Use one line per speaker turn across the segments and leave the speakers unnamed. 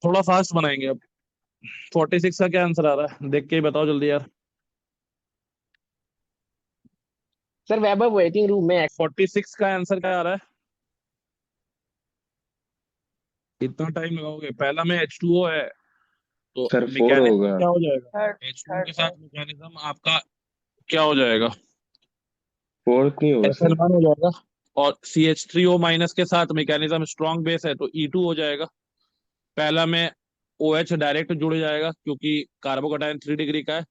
थोड़ा फास्ट बनाएंगे अब। 46 का क्या आंसर आ रहा है, देख के ही बताओ जल्दी यार।
सर वैभव वेटिंग रूम में।
46 का आंसर क्या आ रहा है? इतना टाइम लगाओगे? पहला में H2O है, तो
सर 4
मैकेनिज्म
होगा।
क्या हो जाएगा?
थर्ड
H2O
थर्ड
के
थर्ड।
साथ मैकेनिज्म आपका क्या हो जाएगा?
फोर्थ नहीं होगा सर।
SN1 हो जाएगा। और CH3O माइनस के साथ मैकेनिज्म स्ट्रॉन्ग बेस है तो E2 हो जाएगा। पहला में OH डायरेक्ट जुड़ जाएगा क्योंकि कार्बोकटायन 3 डिग्री का है।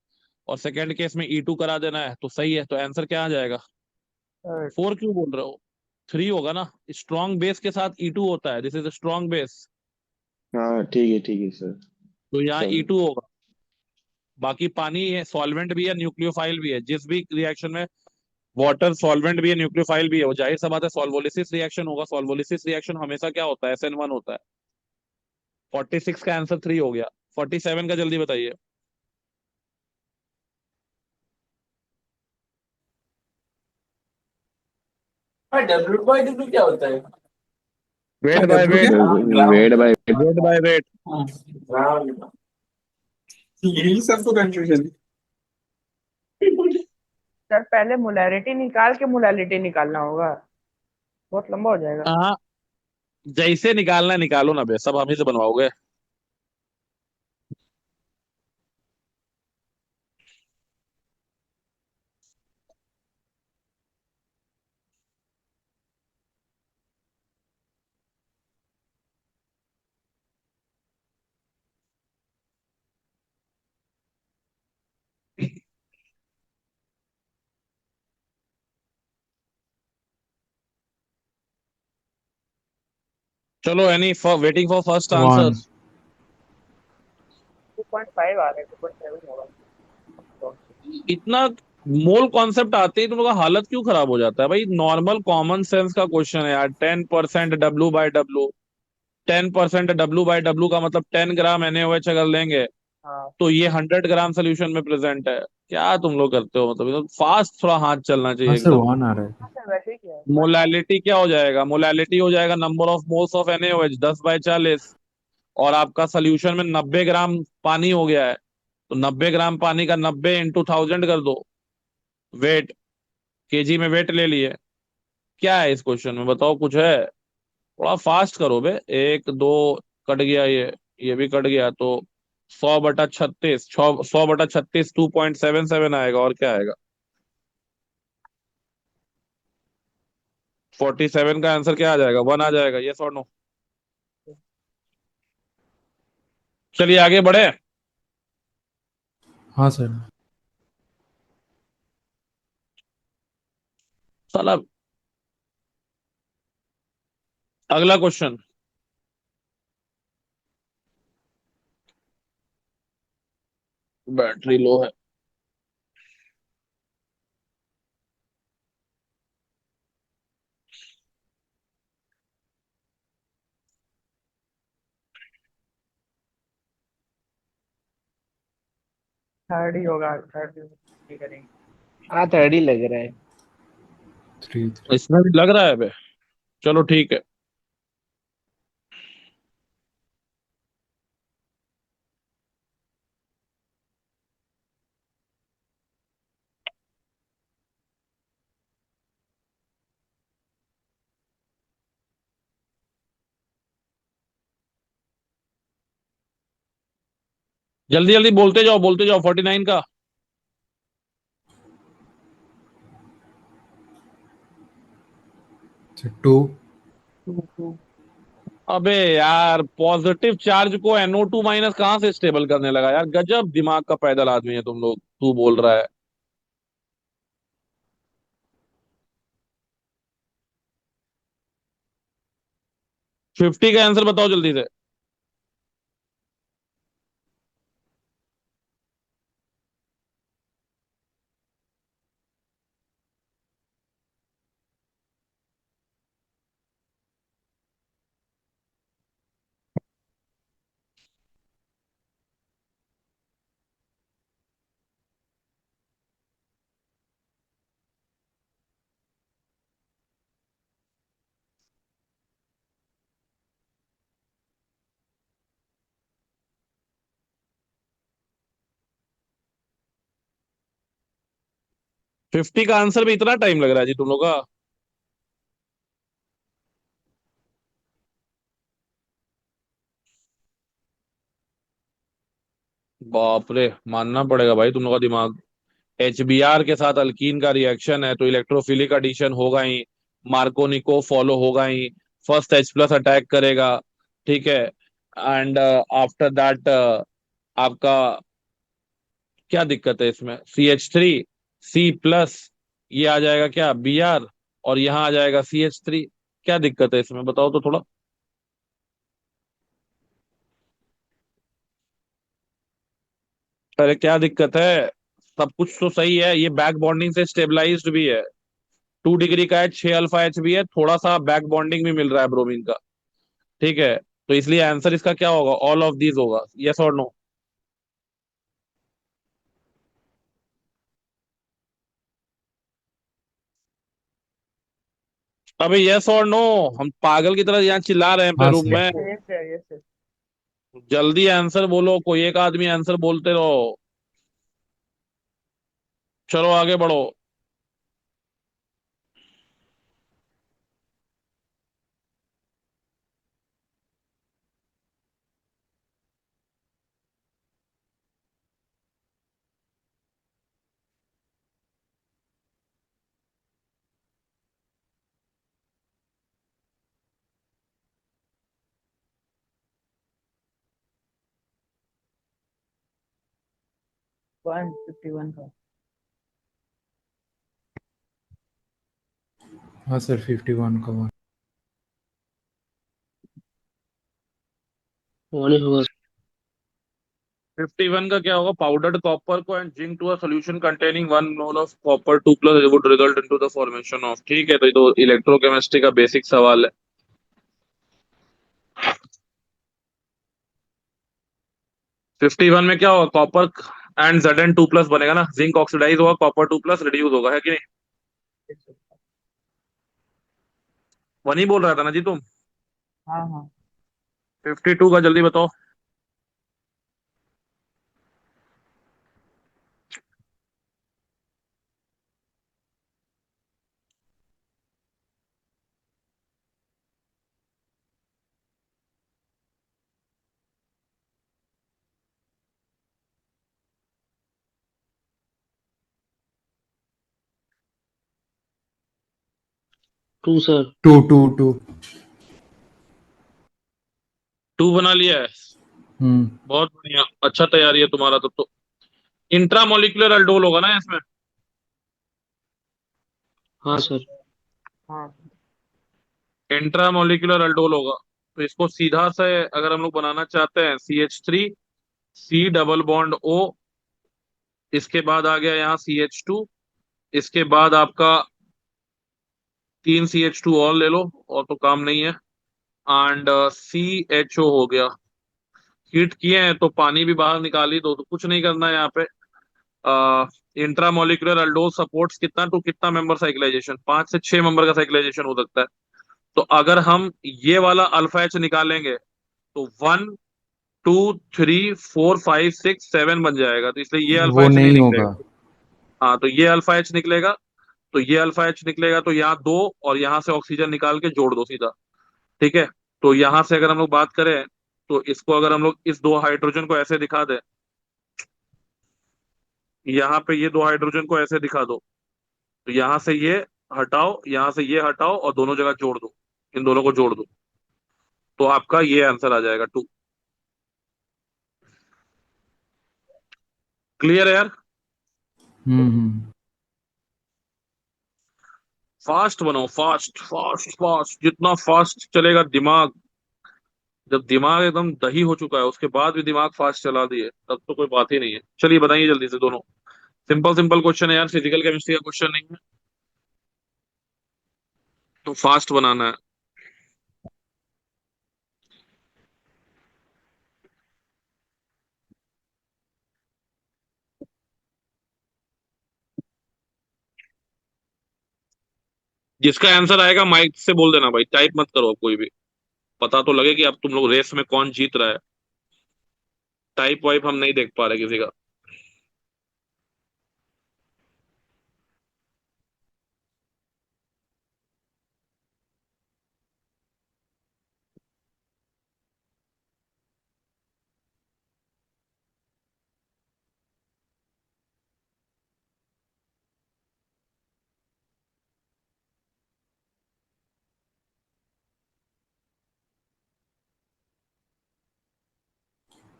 और सेकेंड केस में E2 करा देना है तो सही है, तो आंसर क्या आ जाएगा?
थर्ड।
4 क्यों बोल रहे हो? 3 होगा ना। स्ट्रॉन्ग बेस के साथ E2 होता है, दिस इज स्ट्रॉन्ग बेस।
हाँ ठीक है सर।
तो यहाँ
चलो।
E2 होगा। बाकी पानी है, सॉल्वेंट भी है, न्यूक्लियोफाइल भी है। जिस भी रिएक्शन में वाटर सॉल्वेंट भी है, न्यूक्लियोफाइल भी है, वो जाहिर सा बात है सॉल्वोलिसिस रिएक्शन होगा। सॉल्वोलिसिस रिएक्शन हमेशा क्या होता है? SN1 होता है। 46 का आंसर 3 हो गया। 47 का जल्दी बताइए।
हाँ, W/W क्या होता है?
Weight by
W
weight.
क्या? Gram.
Weight by.
Weight by weight.
हाँ, ग्राम। यही सब तो कंफ्यूजन है।
सर पहले मोलैरिटी निकाल के मोलैलिटी निकालना होगा। बहुत लंबा हो जाएगा।
हाँ, जैसे निकालना है निकालो ना बे, सब हम ही से बनवाओगे। चलो, any waiting for first answer.
1।
2.5 आ रहा है, 2.7 होगा।
इतना मोल कॉन्सेप्ट आते ही तुम लोग का हालत क्यों खराब हो जाता है भाई? नॉर्मल कॉमन सेंस का क्वेश्चन है यार। 10% W/W। 10% W/W का मतलब 10 ग्राम NaOH अगर लेंगे
हाँ।
तो ये 100 ग्राम सोल्यूशन में प्रेजेंट है। क्या तुम लोग करते हो? मतलब फास्ट थोड़ा हाथ चलना
हाँ
चाहिए
सर,
एकदम।
1 आ रहा है।
हाँ सर वैसे ही किया है, 1 है।
मोलालिटी क्या हो जाएगा? मोलालिटी हो जाएगा number of moles of NaOH, 10/40। और आपका सोल्यूशन में 90 ग्राम पानी हो गया है, तो 90 ग्राम पानी का 90 × 1000 कर दो। वेट, केजी में वेट ले लिए। क्या है इस क्वेश्चन में बताओ, कुछ है? थोड़ा फास्ट करो बे। एक दो कट गया, ये भी कट गया, तो 100/36, 100/36 2.77 आएगा। और क्या आएगा? 47 का आंसर क्या आ जाएगा? 1 आ जाएगा, ये और नो? चलिए आगे बढ़े।
हाँ सर।
साला, अगला क्वेश्चन। बैटरी लो है।
थर्ड ही होगा, थर्ड ही करेंगे।
हाँ थर्ड ही लग रहा है।
3 3।
इसमें भी लग रहा है बे। चलो ठीक है। जल्दी जल्दी बोलते जाओ, बोलते जाओ। 49 का।
2।
अबे यार, पॉजिटिव चार्ज को NO2- कहाँ से स्टेबल करने लगा यार? गजब दिमाग का पैदल आदमी है तुम लोग। तू बोल रहा है। 50 का आंसर बताओ जल्दी से। 50 का आंसर में इतना टाइम लग रहा है जी तुम लोग का? बाप रे, मानना पड़ेगा भाई तुम लोग का दिमाग। HBr के साथ अल्कीन का रिएक्शन है तो इलेक्ट्रोफिलिक एडिशन होगा ही, मार्कोनिको फॉलो होगा ही, फर्स्ट H प्लस अटैक करेगा, ठीक है। एंड आफ्टर दैट आपका क्या दिक्कत है इसमें? CH3 C प्लस, ये आ जाएगा क्या, Br, और यहाँ आ जाएगा CH3। क्या दिक्कत है इसमें बताओ तो थोड़ा। अरे क्या दिक्कत है? सब कुछ तो सही है, ये बैक बॉन्डिंग से स्टेबलाइज्ड भी है। 2 डिग्री का है, 6 अल्फा H भी है, थोड़ा सा बैक बॉन्डिंग भी मिल रहा है ब्रोमीन का, ठीक है। तो इसलिए आंसर इसका क्या होगा, ऑल ऑफ दीज होगा, यस और नो? अबे यस और नो, हम पागल की तरह यहाँ चिल्ला रहे हैं पे
हाँ
रूम
सर।
में।
Yes sir, yes sir.
जल्दी आंसर बोलो, कोई एक आदमी आंसर बोलते रहो। चलो आगे बढ़ो।
151 का।
हाँ सर 51 का 1।
51 का क्या होगा, पाउडर्ड कॉपर को and zinc to a solution containing 1 mole of copper 2 plus would result into the formation of, ठीक है। तो ये तो इलेक्ट्रोकेमिस्ट्री का बेसिक सवाल है। 51 में क्या होगा, कॉपर एंड Zn 2 प्लस बनेगा ना, जिंक ऑक्सीडाइज होगा, कॉपर 2 प्लस रिड्यूस होगा, है कि नहीं? वही बोल रहा था ना जी तुम?
हाँ हाँ।
52 का जल्दी बताओ।
2 सर।
2 2 2।
2 बना लिया है,
हम्म।
बहुत बढ़िया, अच्छा तैयारी है तुम्हारा तब तो। इंट्रामोलिकुलर अल्डोल होगा ना इसमें?
हाँ सर।
हाँ।
इंट्रामोलिकुलर अल्डोल होगा। तो इसको सीधा से अगर हम लोग बनाना चाहते हैं, CH3 C double bond O, इसके बाद आ गया यहाँ CH2, इसके बाद आपका 3 CH2 और ले लो, और तो काम नहीं है। एंड CHO हो गया। हीट किए हैं तो पानी भी बाहर निकाली दो, तो कुछ नहीं करना है यहाँ पे। इंट्रामोलिकुलर अल्डोल सपोर्ट्स कितना टू कितना मेंबर साइक्लाइजेशन, 5 से 6 मेंबर का साइक्लाइजेशन हो सकता है। तो अगर हम ये वाला अल्फा H निकालेंगे तो 1 2 3 4 5 6 7 बन जाएगा, तो इसलिए ये अल्फा
वो
H नहीं
नहीं होगा।
निकलेगा। हाँ, तो ये अल्फा H निकलेगा। तो ये अल्फा H निकलेगा तो यहाँ दो, और यहाँ से ऑक्सीजन निकाल के जोड़ दो सीधा, ठीक है। तो यहाँ से अगर हम लोग बात करें, तो इसको अगर हम लोग इस 2 हाइड्रोजन को ऐसे दिखा दें, यहाँ पे ये 2 हाइड्रोजन को ऐसे दिखा दो, तो यहाँ से ये हटाओ, यहाँ से ये हटाओ, और दोनों जगह जोड़ दो, इन दोनों को जोड़ दो, तो आपका ये आंसर आ जाएगा 2। क्लियर है यार?
हम्म।
फास्ट बनाओ, फास्ट फास्ट फास्ट, जितना फास्ट चलेगा दिमाग। जब दिमाग एकदम दही हो चुका है उसके बाद भी दिमाग फास्ट चला दिए, तब तो कोई बात ही नहीं है। चलिए बताइए जल्दी से दोनों। सिंपल सिंपल क्वेश्चन है यार, फिजिकल केमिस्ट्री का क्वेश्चन नहीं है, तो फास्ट बनाना है। जिसका आंसर आएगा माइक से बोल देना भाई, टाइप मत करो कोई भी, पता तो लगे कि अब तुम लोग रेस में कौन जीत रहा है। टाइप वाइप हम नहीं देख पा रहे किसी का।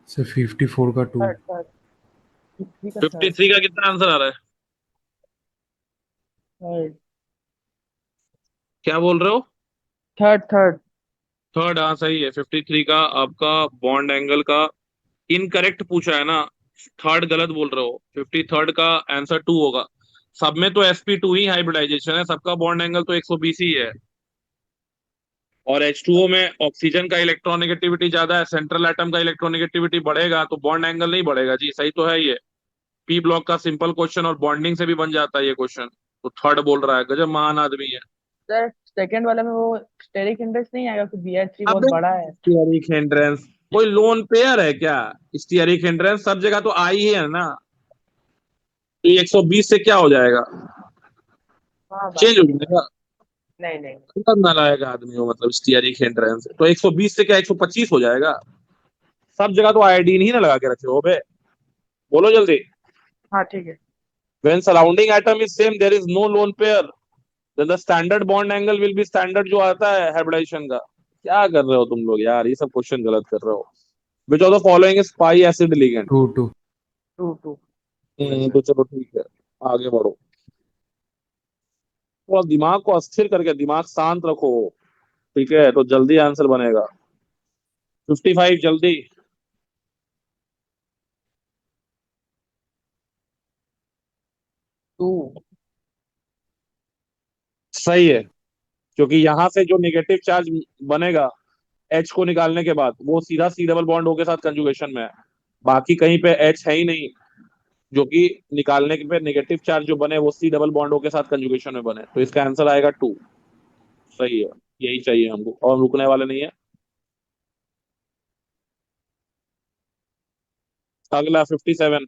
सर 54 का 2।
थर्ड थर्ड 53 का थर्ड
53 का कितना आंसर आ रहा है?
थर्ड
क्या बोल रहे हो?
थर्ड थर्ड
थर्ड, हाँ सही है। 53 का आपका बॉन्ड एंगल का इनकरेक्ट पूछा है ना, थर्ड गलत बोल रहे हो। 53rd का आंसर 2 होगा। सब में तो sp2 ही हाइब्रिडाइजेशन है, सबका बॉन्ड एंगल तो 120 ही है। और H2O में ऑक्सीजन का इलेक्ट्रोनेगेटिविटी ज्यादा है, सेंट्रल एटम का इलेक्ट्रोनेगेटिविटी बढ़ेगा तो बॉन्ड एंगल नहीं बढ़ेगा जी, सही तो है ये। पी ब्लॉक का सिंपल क्वेश्चन और बॉन्डिंग से भी बन जाता है ये क्वेश्चन। तो थर्ड बोल रहा है, गजब महान आदमी है।
सर सेकंड वाले में वो स्टेरिक इंडेक्स नहीं आएगा क्योंकि BH3 बहुत
अबे
बड़ा है।
स्टीयरिक हिंड्रेंस कोई लोन पेयर है क्या? स्टीयरिक हिंड्रेंस सब जगह तो आई ही है ना। तो ये 120 से क्या हो जाएगा?
हाँ बात
चेंज हो
सही है।
जाएगा।
नहीं नहीं
कितना नालायक आदमी हो, मतलब स्टीयरिक हिंड्रेंस तो 120 से क्या 125 हो जाएगा? सब जगह तो आयोडीन ही ना लगा के रखे हो बे। बोलो जल्दी।
हाँ ठीक है।
When surrounding atom is same, there is no lone pair. Then the standard bond angle will be standard जो आता है hybridization का। क्या कर रहे हो तुम लोग यार, ये सब क्वेश्चन गलत कर रहे हो। Which of the following is pi acid ligand?
2 2।
To to
तो चलो ठीक है, आगे बढ़ो। थोड़ा दिमाग को अस्थिर करके दिमाग शांत रखो, ठीक है, तो जल्दी आंसर बनेगा। 55 जल्दी।
टू
सही है, क्योंकि यहां से जो नेगेटिव चार्ज बनेगा एच को निकालने के बाद वो सीधा सी डबल बॉन्ड O के साथ कंजुगेशन में है। बाकी कहीं पे एच है ही नहीं, जो कि निकालने के पे नेगेटिव चार्ज जो बने वो सी डबल बॉन्ड O के साथ कंजुगेशन में बने, तो इसका आंसर आएगा 2। सही है, यही चाहिए हमको और रुकने वाले नहीं है। अगला 57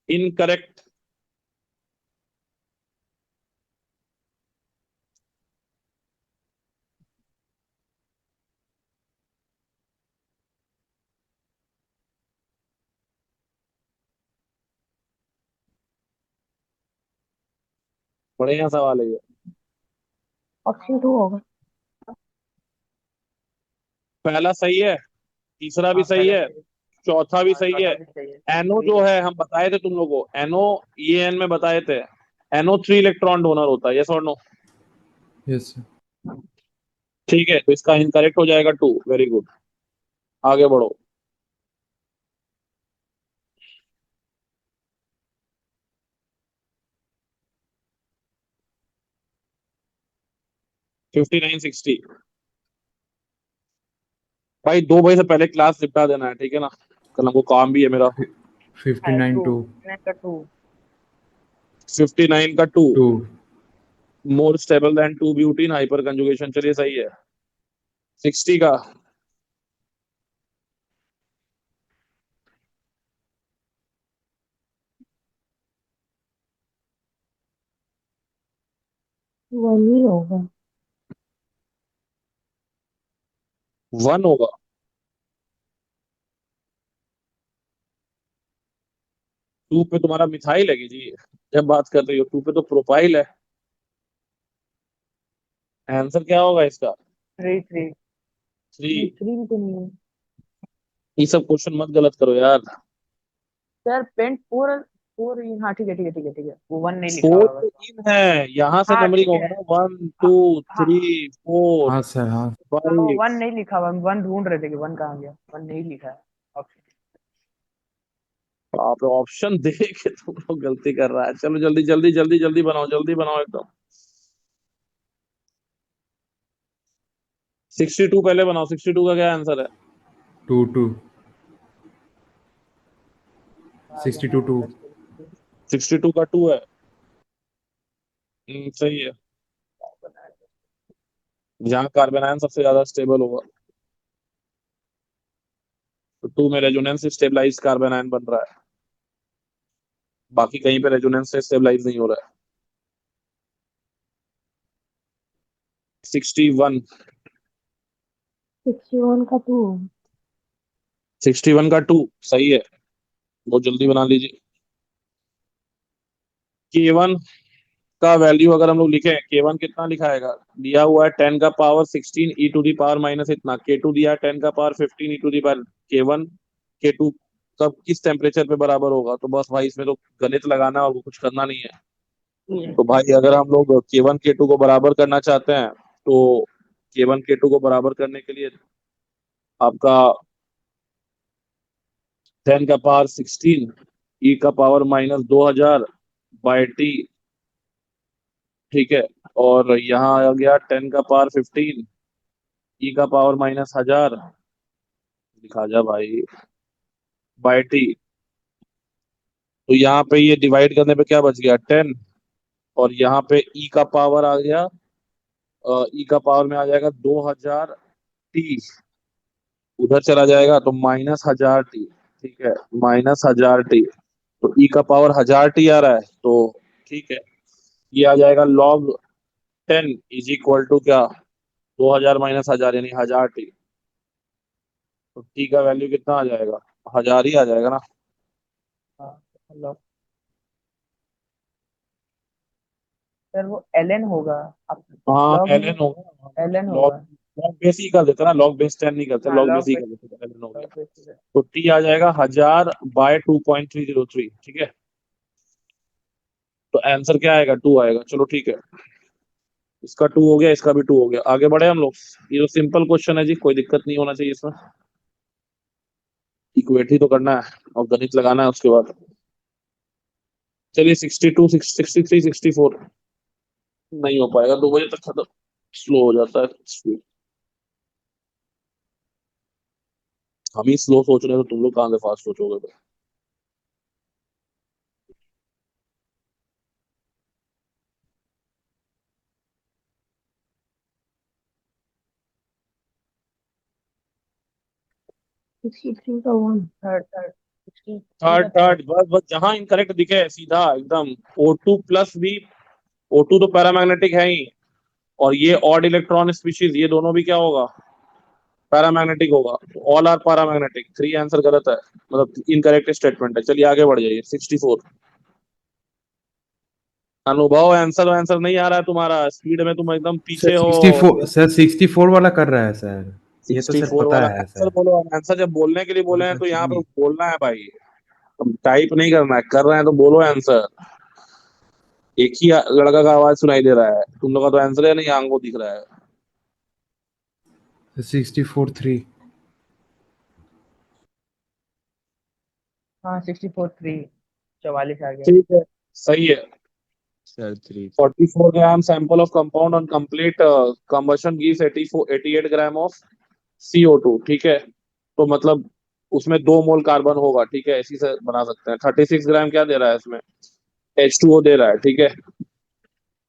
इनकरेक्ट। बढ़िया सवाल है ये।
ऑप्शन टू होगा।
पहला सही है, तीसरा भी
हाँ
सही
पहला
है,
सही है।
चौथा भी
हाँ
सही है।
चौथा भी सही है।
एनओ
ठीक
जो
है।
है हम बताए थे तुम लोगों को, एनओ ये एन में बताए थे, एनओ 3 इलेक्ट्रॉन डोनर होता है, यस और नो?
Yes sir.
ठीक है, तो इसका इनकरेक्ट हो जाएगा 2। वेरी गुड, आगे बढ़ो। Fifty nine sixty. भाई 2 बजे से पहले क्लास निपटा देना है, ठीक है ना, कल हमको काम भी है मेरा।
59 2।
का टू
59 का 2
2।
More stable then 2 butene hyper conjugation, चलिए सही है। 60 का
वही होगा।
1 होगा। 2 पे तुम्हारा मिथाइल है जी, जब बात कर रही हो 2 पे तो प्रोपाइल है। आंसर क्या होगा इसका?
Three three
3।
थ्री भी तो नहीं है।
ये सब क्वेश्चन मत गलत करो यार।
सर पेंट फोर फोर हाँ ठीक है ठीक है ठीक है ठीक है वो वन नहीं लिखा
4
हुआ बस।
तो इन है, यहाँ से
हाँ
नंबरिंग
ठीक
होगा
है।
ना, 1
हाँ
2
हाँ
3 4
हाँ सर हाँ।
हाँ वो
5।
वन नहीं लिखा हुआ, हम वन ढूंढ रहे थे कि वन कहाँ गया, वन नहीं लिखा है ऑप्शन।
आप ऑप्शन दे के तुम लोग गलती कर रहा है। चलो जल्दी जल्दी जल्दी जल्दी बनाओ, जल्दी बनाओ एकदम। 62 पहले बनाओ, 62 का क्या आंसर है?
2 2।
हाँ
62
बनाया
2।
बस बनाया
62 का 2 है। सही है, जहाँ कार्बन आयन सबसे ज्यादा स्टेबल होगा, तो 2 में रेजोनेंस स्टेबलाइज कार्बन आयन बन रहा है, बाकी कहीं पे रेजोनेंस से स्टेबलाइज नहीं हो रहा है। 61।
61 का टू
61 का 2 सही है, बहुत जल्दी बना लीजिए। K1 का वैल्यू अगर हम लोग लिखें, K1 कितना लिखाएगा, दिया हुआ है 10 का power 16 e to the power minus इतना, K2 दिया है 10 का power 15 e to the power, K1 K2 कब किस टेम्परेचर पे बराबर होगा। तो बस भाई इसमें तो गणित लगाना है और कुछ करना नहीं है। तो भाई अगर हम लोग K1 K2 को बराबर करना चाहते हैं तो K1 K2 को बराबर करने के लिए आपका 10 का पावर 16 ई का पावर माइनस 2000 बाई टी, ठीक है। और यहाँ आ गया 10 का पावर 15 ई का पावर माइनस 1000, लिखा जा भाई, बाई टी। तो यहाँ पे ये डिवाइड करने पे क्या बच गया 10, और यहाँ पे ई का पावर आ गया, ई का पावर में आ जाएगा 2000 टी, उधर चला जाएगा तो माइनस 1000 टी, ठीक है, माइनस 1000 टी। तो ई का पावर 1000 टी आ रहा है, तो ठीक है, ये आ जाएगा log 10 इज इक्वल टू क्या, 2000 माइनस 1000 यानी 1000 टी। तो टी का वैल्यू कितना आ जाएगा, 1000 ही आ जाएगा ना।
हाँ मतलब सर वो ln होगा। आप
हाँ
log
एल एन होगा,
ln
लॉग,
होगा।
लॉग बेस ही कर देते ना, लॉग बेस 10 नहीं करते,
हाँ
लॉग बेस
log
ही
base
कर देते, एल एन हो गया।
log base है।
तो टी आ जाएगा 1000 बाय 2.303, ठीक है। तो आंसर क्या आएगा, 2 आएगा। चलो ठीक है, इसका 2 हो गया, इसका भी 2 हो गया। आगे बढ़े हम लोग। ये तो सिंपल क्वेश्चन है जी, कोई दिक्कत नहीं होना चाहिए इसमें। इक्वेट ही तो करना है और गणित लगाना है उसके बाद। चलिए 62 63 64 नहीं हो पाएगा, 2 बजे तक खत्म, स्लो हो जाता है। हम ही स्लो सोच रहे हैं तो तुम लोग कहाँ से फास्ट सोचोगे।
63 का 1 थर्ड थर्ड 63
थर्ड
का
थर्ड,
थर्ड।
बस बस जहां इनकरेक्ट दिखे सीधा एकदम। O2 प्लस भी, O2 तो पैरामैग्नेटिक है ही, और ये ऑड इलेक्ट्रॉन स्पीशीज, ये दोनों भी क्या होगा, पैरामैग्नेटिक होगा। ऑल आर पैरामैग्नेटिक, 3 आंसर गलत है, मतलब इनकरेक्ट स्टेटमेंट है। चलिए आगे बढ़ जाइए। 64 अनुभव, आंसर आंसर नहीं आ रहा है तुम्हारा, स्पीड में तुम एकदम
सर
पीछे हो।
64 सर 64 वाला कर रहा है सर, ये तो सर
64
पता
वाला
है
आंसर
सर।
बोलो। आंसर जब बोलने के लिए बोले
अरे
हैं
सर
तो यहाँ पे
सुनिए,
बोलना है भाई, टाइप नहीं करना है, कर रहे हैं तो बोलो आंसर। एक ही लड़का का आवाज सुनाई दे रहा है, तुम लोग का तो आंसर है नहीं, आंखों दिख रहा है।
64 3।
हाँ 64 3 44 आ गया।
ठीक है, सही है।
Sir 3।
44 gram sample of compound on complete combustion gives 88 gram of CO2, ठीक है। तो मतलब उसमें 2 मोल कार्बन होगा, ठीक है, इसी से बना सकते हैं। 36 ग्राम क्या दे रहा है इसमें, H2O दे रहा है, ठीक है।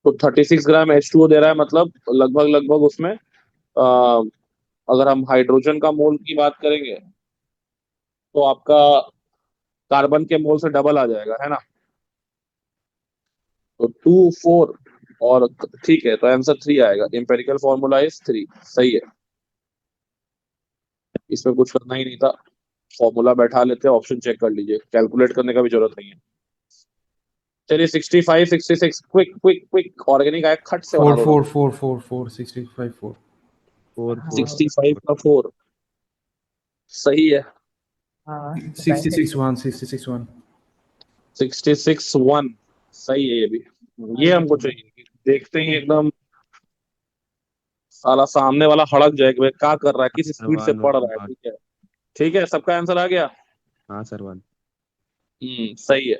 तो 36 ग्राम H2O दे रहा है, मतलब लगभग लगभग उसमें अगर हम हाइड्रोजन का मोल की बात करेंगे तो आपका कार्बन के मोल से डबल आ जाएगा, है ना। तो 2 4 और, ठीक है, तो आंसर 3 आएगा। एम्पेरिकल फॉर्मूला इज 3, सही है। इसमें कुछ करना ही नहीं था, फॉर्मूला बैठा लेते, ऑप्शन चेक कर लीजिए, कैलकुलेट करने का भी जरूरत नहीं है। चलिए 65 66, क्विक क्विक क्विक, ऑर्गेनिक आया, खट से बना
4
दो ना।
4 4 4 4 65 4।
4 4
65 का 4, सही है।
हाँ बताइए।
66 1 66 1।
66 1, सही है ये भी।
हाँ
ये
ये
हमको
भी है।
चाहिए, देखते ही एकदम साला सामने वाला हड़क जाए कि भाई क्या कर रहा है, किस
सर
स्पीड से
1
पढ़
1
रहा है,
1।
ठीक है। ठीक है, सबका आंसर आ गया।
हाँ सर 1।
सही है।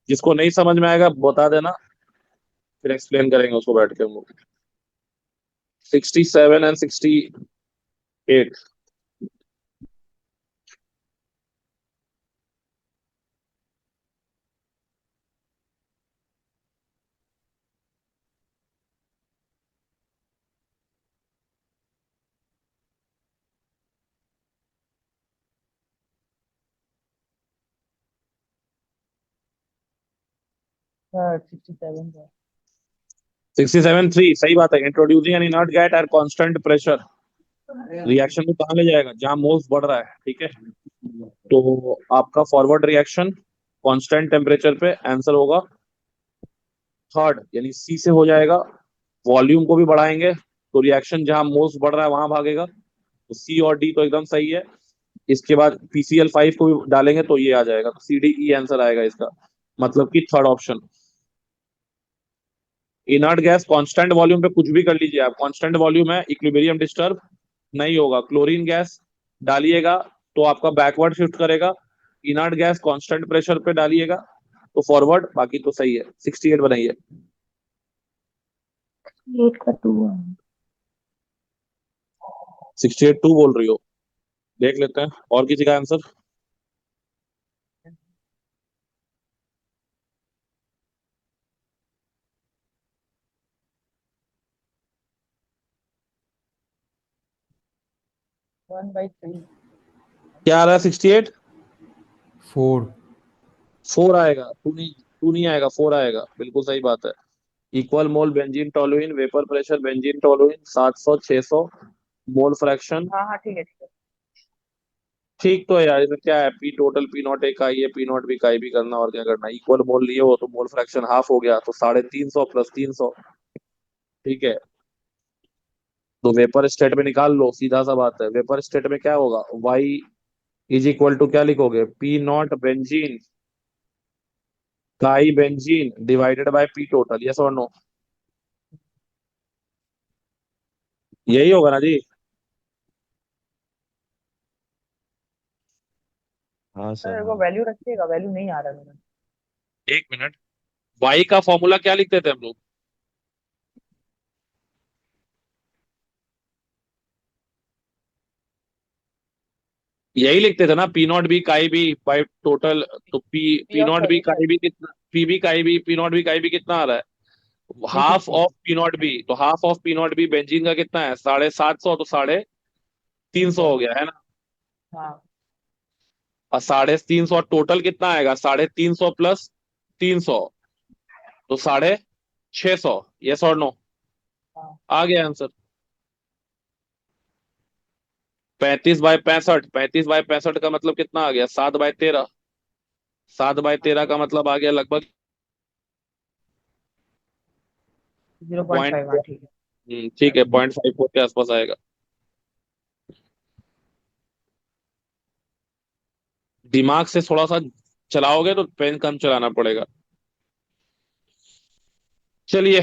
जिसको नहीं समझ में आएगा बता देना, फिर एक्सप्लेन करेंगे उसको बैठ के हम लोग। 67 एंड 68।
हाँ 67 का।
67 3, सही बात है। Introducing N inert gas at constant pressure, reaction को कहाँ ले जाएगा, जहां मोल्स बढ़ रहा है, ठीक है। तो आपका फॉरवर्ड रिएक्शन कांस्टेंट टेम्परेचर पे, आंसर होगा थर्ड यानी सी से हो जाएगा। वॉल्यूम को भी बढ़ाएंगे तो रिएक्शन जहां मोस्ट बढ़ रहा है वहां भागेगा, तो सी और डी तो एकदम सही है। इसके बाद PCl5 को भी डालेंगे तो ये आ जाएगा, तो CDE आंसर आएगा इसका, मतलब कि third option. Inert gas constant volume पे कुछ भी कर लीजिए आप, कांस्टेंट वॉल्यूम है, इक्विलिब्रियम डिस्टर्ब नहीं होगा। क्लोरीन गैस डालिएगा तो आपका बैकवर्ड शिफ्ट करेगा। इनर्ट गैस कांस्टेंट प्रेशर पे डालिएगा तो फॉरवर्ड, बाकी तो सही है। 68 बनाइए।
8 का 2
68 2 बोल रही हो, देख लेते हैं और किसी का आंसर।
1/3।
क्या आ रहा है? 68
4।
4 आएगा। टू नहीं आएगा, 4 आएगा, बिल्कुल सही बात है। Equal mole benzene toluene, vapour pressure benzene toluene 700 600 mole fraction.
हाँ हाँ ठीक है ठीक है।
ठीक तो है यार, इसमें क्या है, पी टोटल पी नॉट एक आई है, पी नॉट भी का भी करना, और क्या करना। इक्वल मोल लिए हो तो मोल फ्रैक्शन हाफ हो गया, तो 350 प्लस 300। ठीक है, तो वेपर स्टेट में निकाल लो, सीधा सा बात है। वेपर स्टेट में क्या होगा, वाई इज इक्वल टू क्या लिखोगे, पी नॉट बेंजीन काई benzene divided by P total, yes और नो? यही होगा ना जी?
हाँ
सर
सर
वो
हाँ।
वैल्यू रखिएगा, वैल्यू नहीं आ रहा मेरा।
एक मिनट, वाई का फॉर्मूला क्या लिखते थे हम लोग? यही लिखते थे ना, P naught B chi B by total. तो P
P
P
of
naught B
sorry sir.
Chi B कितना, P B chi B P naught B chi B कितना आ रहा है? Half
350।
Of P naught B, तो half of P naught B benzene का कितना है, 750, तो 350
300।
हो गया है ना।
हाँ।
और 350 टोटल कितना आएगा, 350 प्लस 300, तो 650, यस और नो?
हाँ
आ गया आंसर। 35/65, 35/65 का मतलब कितना आ गया, 7/13। 7/13 का मतलब आ गया लगभग
0.5।
पॉइंट।
हाँ ठीक है।
ठीक है, 0.54 के आसपास आएगा। दिमाग से थोड़ा सा चलाओगे तो पेन कम चलाना पड़ेगा। चलिए,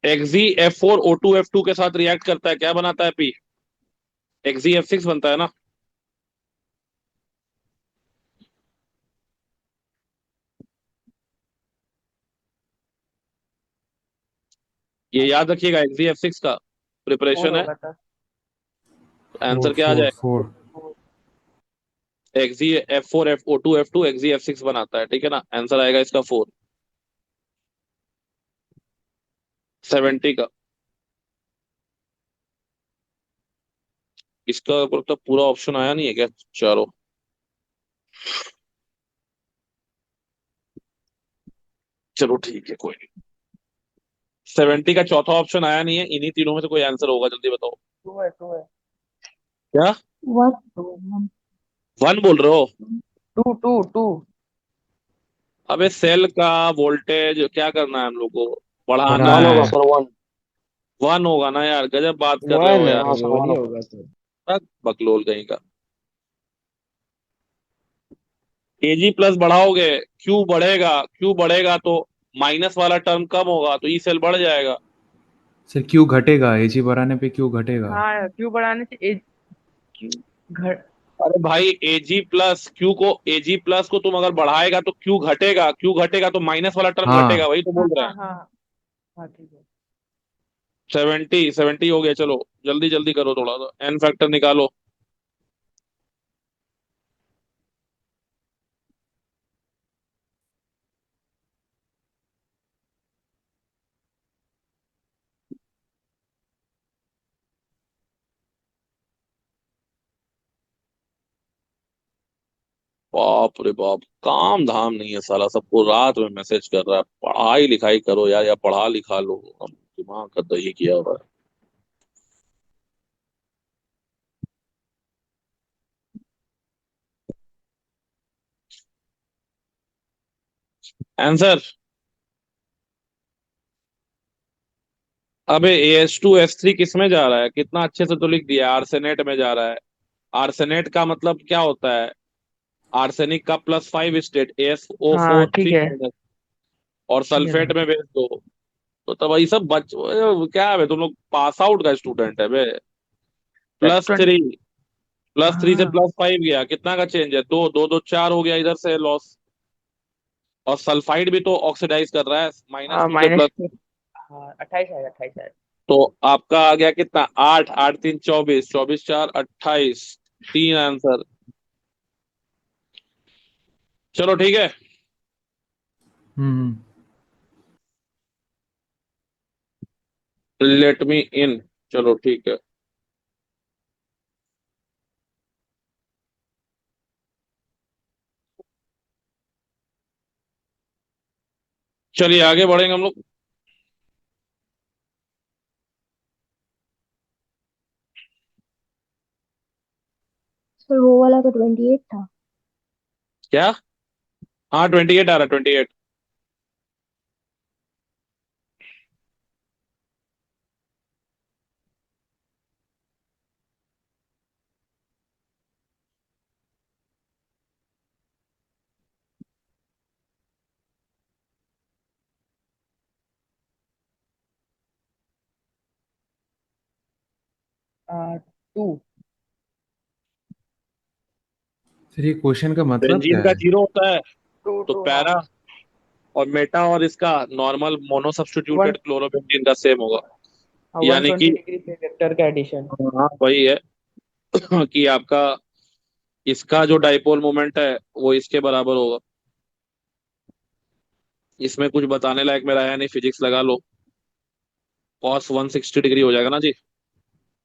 XeF4O2F2 के साथ रिएक्ट करता है, क्या बनाता है पी? XeF6 बनता है ना। ये याद रखिएगा, XeF6 का
4
प्रिपरेशन है।
होगा सर।
आंसर
4
क्या आ
4
जाएगा?
4।
XeF4F2 XeF6 बनाता है, ठीक है ना, आंसर आएगा इसका 4। 70 का। इसका ऊपर तो पूरा ऑप्शन आया नहीं है क्या, चारों? चलो ठीक है, कोई नहीं। 70 का चौथा ऑप्शन आया नहीं है, इन्हीं तीनों में से कोई आंसर होगा, जल्दी बताओ।
2 है।
क्या?
1
1 बोल रहे हो?
2
अबे सेल का वोल्टेज क्या करना है हम लोग को, बढ़ाना
वन
बढ़ाना
है।
होगा
है।
Sir, one.
1 होगा ना यार, गजब बात कर रहे हो
वन,
यार।
हाँ
तो
सर,
वन
वन
ही
होगा।
होगा सर।
बकलोल कहीं का। Ag प्लस बढ़ाओगे, क्यू बढ़ेगा, क्यू बढ़ेगा तो माइनस वाला टर्म कम होगा, तो ई सेल बढ़ जाएगा।
सर क्यू घटेगा, एजी बढ़ाने पे क्यू घटेगा।
हाँ क्यू बढ़ाने से एज क्यू घट।
अरे भाई, Ag प्लस को तुम अगर बढ़ाएगा तो क्यू घटेगा, क्यू घटेगा तो माइनस वाला टर्म घटेगा,
हाँ।
वही तो
हाँ
बोल रहे
हाँ
हैं।
हाँ हाँ ठीक है।
70 हो गया, चलो जल्दी जल्दी करो, थोड़ा सा एन फैक्टर निकालो। बाप रे बाप, काम धाम नहीं है साला, सबको रात में मैसेज कर रहा है, पढ़ाई लिखाई करो यार, या पढ़ा लिखा लो, हम दिमाग का दही किया हुआ है। आंसर। अबे AH2S3 किस में जा रहा है, कितना अच्छे से तो लिख दिया, आर्सेनेट में जा रहा है। आर्सेनेट का मतलब क्या होता है, आर्सेनिक का +5 स्टेट
हाँ ठीक है,
AsO4 और
ठीक है
सल्फेट
ना।
में भेज दो। तो तब ये सब क्या है बे, तुम लोग पास आउट का स्टूडेंट है बे।
Sir
plus
20।
थ्री +3 से
हाँ
+5 गया, कितना का चेंज है, दो दो दो 4 हो गया इधर से लॉस। और सल्फाइड भी तो ऑक्सीडाइज कर रहा है,
हाँ,
-2 से
माइनस।
प्लस।
हाँ 28 आएगा, 28 आएगा।
तो आपका आ गया कितना, 8 8 3 24, 24 4 28, 3 आंसर। चलो ठीक है।
हम्म।
लेट मी इन। चलो ठीक है। चलिए आगे बढ़ेंगे हम लोग।
सर वो वाला तो 28 था।
क्या, हाँ 28 आ रहा, 28।
2।
सर ये क्वेश्चन का मतलब
बेंजीन
क्या
का
है?
0 होता है,
2
तो
2 हाँ।
पैरा और मेटा और इसका normal mono
one
substituted chlorobenzene का सेम होगा।
वन
यानी कि
20 डिग्री पे वेक्टर का एडिशन।
हाँ वही है कि आपका इसका जो डाइपोल मोमेंट है वो इसके बराबर होगा। इसमें कुछ बताने लायक मेरा है नहीं, फिजिक्स लगा लो। कॉस 160 डिग्री हो जाएगा ना जी,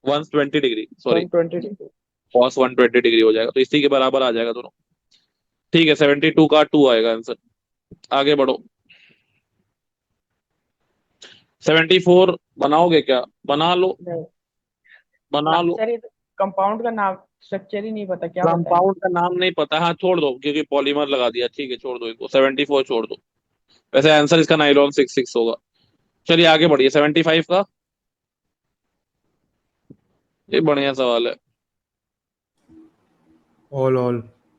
120 degree sorry.
120 degree.
Cos 120 degree हो जाएगा, तो इसी के बराबर आ जाएगा दोनों। ठीक है, 72 का 2 आएगा आंसर। आगे बढ़ो। 74 बनाओगे क्या, बना लो,
नहीं ना
बना लो।
सर, ये तो कंपाउंड का नाम स्ट्रक्चर ही नहीं पता, क्या बताएंगे।
कंपाउंड का नाम नहीं पता, हाँ छोड़ दो, क्योंकि पॉलीमर लगा दिया, ठीक है छोड़ दो इसको, 74 छोड़ दो। वैसे आंसर इसका नाइलॉन 66 होगा। चलिए आगे बढ़िए, 75 का। ये बढ़िया सवाल है।
ऑल।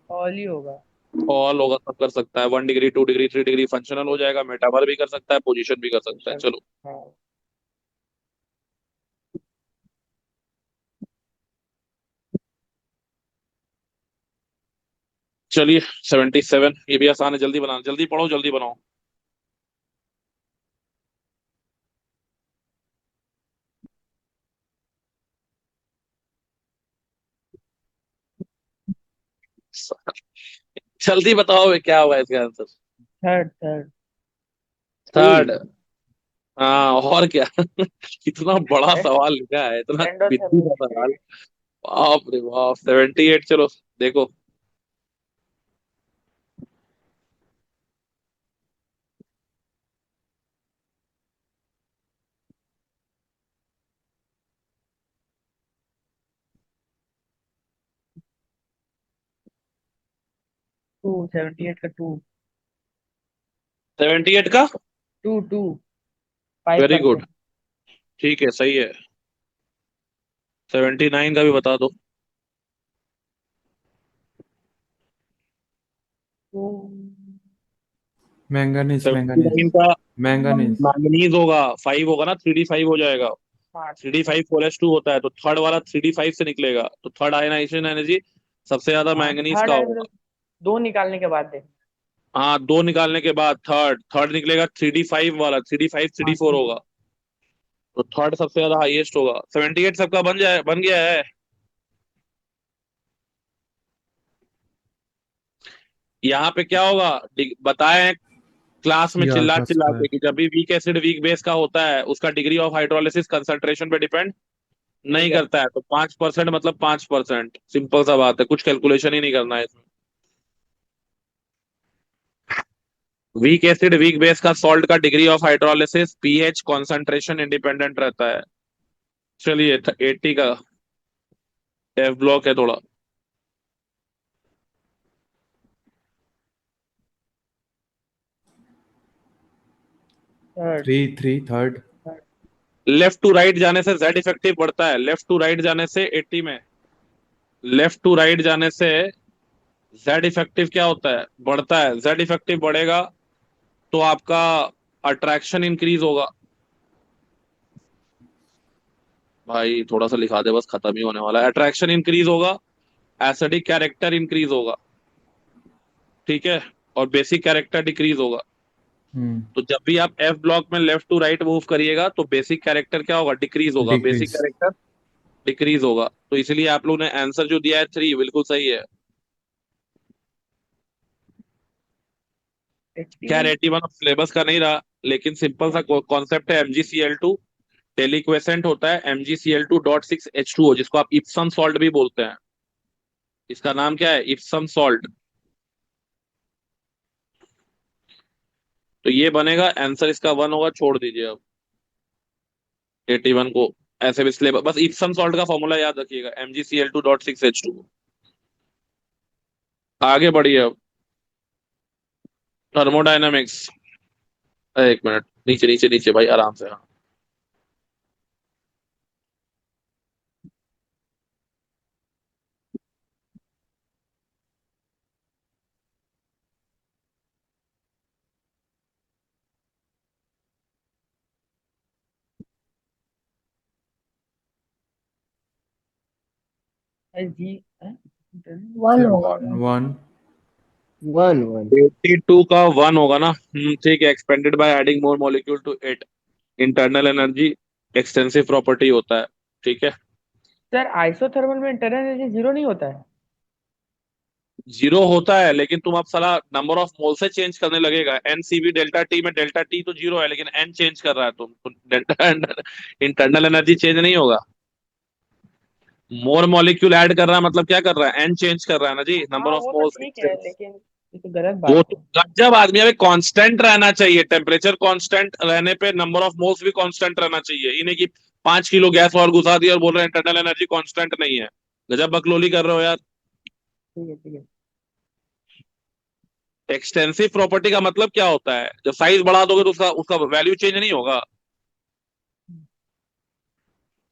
ऑल ही होगा।
ऑल होगा, सब कर सकता है, 1 डिग्री 2 डिग्री 3 डिग्री फंक्शनल हो जाएगा, मेटामर भी कर सकता है, पोजीशन भी कर सकता है।
सर
चलो
हाँ।
चलिए 77, ये भी आसान है, जल्दी बनाना, जल्दी पढ़ो जल्दी बनाओ। जल्दी बताओ क्या होगा इसका आंसर।
Third third.
थर्ड। हाँ और क्या इतना बड़ा सवाल लिखा है, इतना बिल्ली का
एंडोथर्मिक।
सवाल। बाप रे बाप, 78, चलो देखो।
2 78 का 2।
78 का।
2 5
वेरी गुड,
परसेंट
ठीक है सही है। 79 का भी बता दो।
मैंगनीज मैंगनीज
79 का
मैंगनीज।
मैंगनीज होगा, 5 होगा ना, 3D5 हो जाएगा।
हाँ।
3D5 4s2 होता है, तो थर्ड वाला 3D5 से निकलेगा, तो थर्ड आयनाइजेशन एनर्जी सबसे ज्यादा
हाँ
मैंगनीज
थर्ड
का
आए
होगा।
मतलब 2 निकालने के बाद दे।
हाँ, दो निकालने के बाद थर्ड थर्ड निकलेगा, 3D5 वाला, 3D5 थ्री
हाँ
डी फोर होगा। तो थर्ड सबसे ज्यादा हाईएस्ट होगा। 78 सबका बन गया है। यहाँ पे क्या होगा, बताएं क्लास में
सी
चिल्ला
अल्फा
चिल्ला के
स्क्वायर।
कि जब भी वीक एसिड वीक बेस का होता है, उसका डिग्री ऑफ हाइड्रोलिसिस कंसंट्रेशन पे डिपेंड
नहीं
नहीं
कर।
करता है। तो 5% मतलब 5%, सिंपल सा बात है, कुछ कैलकुलेशन ही नहीं करना है इसमें। वीक एसिड वीक बेस का सॉल्ट का degree of hydrolysis pH concentration independent रहता है। चलिए 80 का एफ ब्लॉक है थोड़ा।
Third.
3 third.
Left to right जाने से जेड इफेक्टिव बढ़ता है, लेफ्ट टू राइट जाने से 80 में, लेफ्ट टू राइट जाने से जेड इफेक्टिव क्या होता है, बढ़ता है। जेड इफेक्टिव बढ़ेगा तो आपका अट्रैक्शन इंक्रीज होगा। भाई थोड़ा सा लिखा दे, बस खत्म ही होने वाला है। अट्रैक्शन इंक्रीज होगा, एसिडिक कैरेक्टर इंक्रीज होगा, ठीक है, और बेसिक कैरेक्टर डिक्रीज होगा।
हम्म।
तो जब भी आप एफ ब्लॉक में लेफ्ट टू राइट मूव करिएगा तो बेसिक कैरेक्टर क्या होगा, डिक्रीज होगा, बेसिक
डिक्रीज।
कैरेक्टर डिक्रीज होगा। तो इसलिए आप लोग ने आंसर जो दिया है 3 बिल्कुल सही है। खैर
81।
81 सिलेबस का नहीं रहा, लेकिन सिंपल सा कॉन्सेप्ट है। MgCl2 टेलीक्वेसेंट होता है, Mg Cl2.6H2O, जिसको आप इप्सम सॉल्ट भी बोलते हैं। इसका नाम क्या है, इप्सम सॉल्ट। तो ये बनेगा आंसर, इसका 1 होगा, छोड़ दीजिए अब 81 को। ऐसे भी सिलेबस, बस इप्सम सॉल्ट का फॉर्मूला याद रखिएगा, Mg Cl2.6H2। आगे बढ़िए अब, थर्मोडायनामिक्स। एक मिनट, नीचे नीचे नीचे भाई, आराम से। हाँ,
जी।
1 होगा।
1
वन वन।
82 का 1 होगा ना। ठीक है। Expanded by adding more molecule to it, internal energy extensive property होता है, ठीक है।
सर आइसोथर्मल में इंटरनल एनर्जी जीरो नहीं होता है?
जीरो होता है, लेकिन तुम अब साला नंबर ऑफ मोल से चेंज करने लगेगा। NCV डेल्टा टी में डेल्टा टी तो जीरो है, लेकिन एन चेंज कर रहा है तुम, तो डेल्टा इंटरनल एनर्जी चेंज नहीं होगा। मोर मॉलिक्यूल ऐड कर रहा है मतलब क्या कर रहा है, एन चेंज कर रहा है ना जी, नंबर
हाँ
ऑफ
वो तो
मोल्स।
ठीक है, लेकिन ये तो गलत
वो
बात
तो
है।
गजब आदमी, अभी कांस्टेंट रहना चाहिए, टेम्परेचर कांस्टेंट रहने पे नंबर ऑफ मोल्स भी कांस्टेंट रहना चाहिए। इन्हें की 5 किलो गैस और घुसा दी और बोल रहे हैं इंटरनल एनर्जी कांस्टेंट नहीं है। गजब बकलोली कर रहे हो यार।
ठीक है ठीक है।
एक्सटेंसिव प्रॉपर्टी का मतलब क्या होता है, जब साइज बढ़ा दोगे तो उसका उसका वैल्यू चेंज नहीं होगा।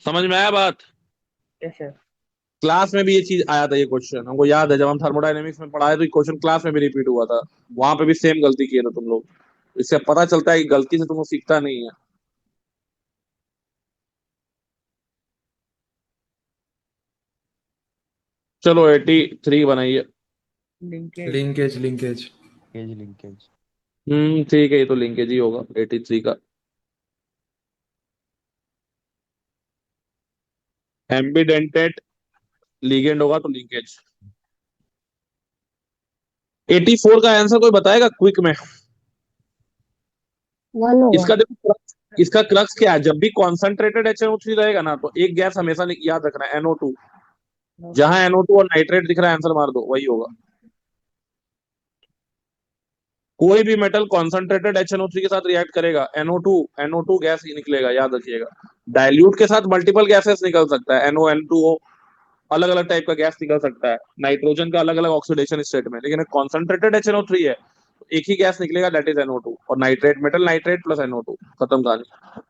समझ में आया बात।
Yes sir.
क्लास में भी ये चीज आया था, ये क्वेश्चन हमको याद है, जब हम थर्मोडायनेमिक्स में पढ़ाए तो ये क्वेश्चन क्लास में भी रिपीट हुआ था। वहां पे भी सेम गलती किए थे तुम लोग। इससे पता चलता है कि गलती से तुमको सीखता नहीं है। चलो 83 बनाइए।
Linkage.
Linkage linkage.
Linkage linkage.
ठीक है, ये तो लिंकेज ही होगा 83 का। एम्बीडेंटेड लिगेंड होगा तो लिंकेज। 84 का आंसर कोई बताएगा क्विक में।
1 होगा।
इसका देखो इसका क्रक्स क्या है, जब भी कॉन्सेंट्रेटेड HNO3 रहेगा ना तो एक गैस हमेशा याद रखना है, NO2। जहां NO2 और नाइट्रेट दिख रहा है आंसर मार दो, वही होगा। कोई भी मेटल कॉन्सेंट्रेटेड HNO3 के साथ रिएक्ट करेगा, NO2 गैस ही निकलेगा, याद रखिएगा। डाइल्यूट के साथ मल्टीपल गैसेस निकल सकता है, NO N2O, अलग अलग टाइप का गैस निकल सकता है, नाइट्रोजन का अलग अलग ऑक्सीडेशन स्टेट में। लेकिन कॉन्सेंट्रेटेड HNO3 है तो एक ही गैस निकलेगा, दैट इज NO2। और nitrate metal nitrate plus NO2, खत्म कहानी।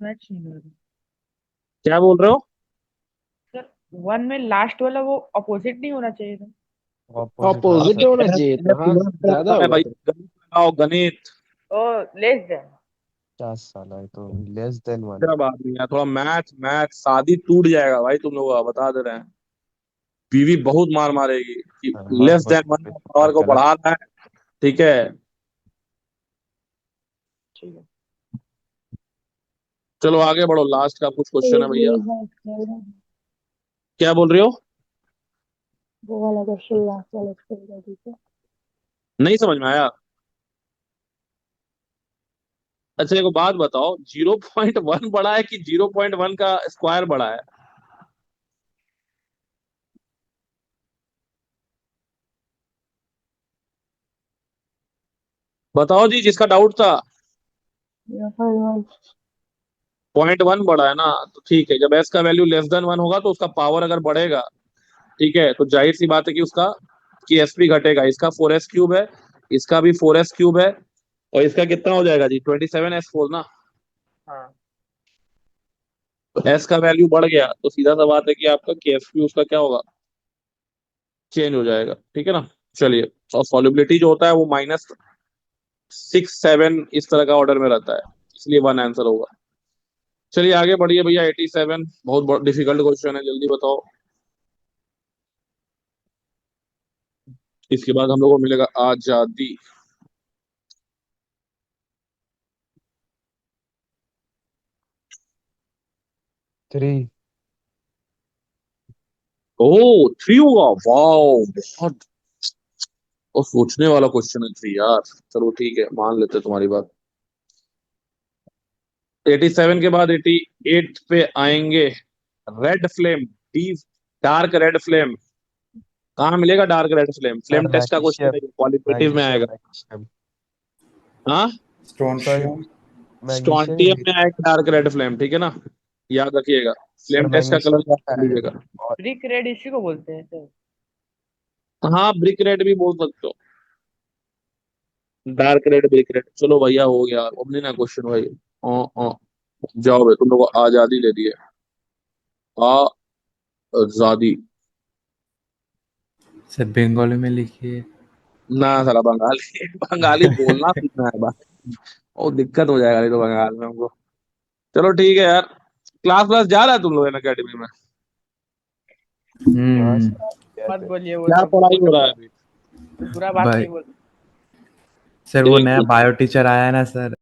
मैच नहीं हो रहा।
क्या बोल रहे हो।
सर 1 में लास्ट वाला वो अपोजिट नहीं होना चाहिए था?
ऑपोजिट हाँ
अपोजिट
सर।
होना चाहिए था, हाँ ज्यादा
है
होगा
भाई,
तो।
गणित लगाओ, गणित।
ओ लेस देन।
50 साल है तो लेस देन 1।
क्या बात नहीं है, थोड़ा मैथ मैथ शादी टूट जाएगा भाई, तुम लोग बता दे रहे हैं। बीवी बहुत मार मारेगी कि
मत
लेस देन
बोलो
1
बेटा,
पावर को
गलत।
बढ़ाना है, ठीक है।
ठीक है।
चलो आगे बढ़ो, लास्ट का कुछ क्वेश्चन है
एक
भैया।
Less bye square.
क्या बोल रही हो।
वो वाला क्वेश्चन लास्ट वाला एक्सप्लेन कर दीजिए।
नहीं समझ में आया? अच्छा एक बात बताओ, 0.1 बड़ा है कि 0.1 का स्क्वायर बड़ा है? बताओ जी, जिसका डाउट था।
0.1।
0.1 बड़ा है ना, तो ठीक है। जब एस का वैल्यू लेस देन 1 होगा तो उसका पावर अगर बढ़ेगा, ठीक है, तो जाहिर सी बात है कि उसका कि एसपी घटेगा। इसका 4s³ है, इसका भी 4s³ है, और इसका कितना हो जाएगा जी? 27s4 ना।
हाँ,
तो एस का वैल्यू बढ़ गया तो सीधा सा बात है कि आपका केएसपी उसका क्या होगा? चेंज हो जाएगा, ठीक है ना। चलिए, और सॉल्युबिलिटी जो होता है वो -6 7 इस तरह का ऑर्डर में रहता है, इसलिए 1 आंसर होगा। चलिए आगे बढ़िए भैया। 87 बहुत डिफिकल्ट क्वेश्चन है, जल्दी बताओ। इसके बाद हम लोग को मिलेगा आजादी।
3।
ओ 3 होगा, वाओ बहुत। और सोचने वाला क्वेश्चन है 3 यार। चलो ठीक है, मान लेते हैं तुम्हारी बात। 87 के बाद 88 पे आएंगे। Red flame, deep dark red flame. कहाँ मिलेगा dark red flame?
Sir
flame test का
मैग्नीशियम।
क्वेश्चन है, क्वालिटेटिव में
मैग्नीशियम
आएगा।
मैग्नीशियम
हाँ,
सर
स्ट्रोंटियम।
मैग्नीशियम या
स्ट्रॉन्टियम में आएगा डार्क रेड फ्लेम, ठीक है ना। याद रखिएगा।
सर
फ्लेम टेस्ट का कलर
मैग्नीशियम
याद
का
कर
है।
लीजिएगा।
और
ब्रिक रेड इसी को बोलते हैं सर।
हाँ, ब्रिक रेड भी बोल सकते हो। Dark red, brick red. चलो भैया हो गया, अब नहीं ना क्वेश्चन भाई। ओ, जाओ भाई, तुम लोग को आजादी दे दी है। आजादी।
सर बंगाली में लिखिए।
ना साला बंगाली बंगाली बोलना सीखना है भाई। और दिक्कत हो जाएगा नहीं तो बंगाल में हमको। चलो ठीक है यार। क्लास क्लास जा रहा है तुम लोग इन अकेडमी में?
हाँ
हम्म।
सर, आप
मत
कहते
बोलिए वो
क्या
सब,
पढ़ाई हो रहा है अभी?
बुरा बात
भाई
नहीं बोल।
सर वो नया बायो टीचर आया है ना सर,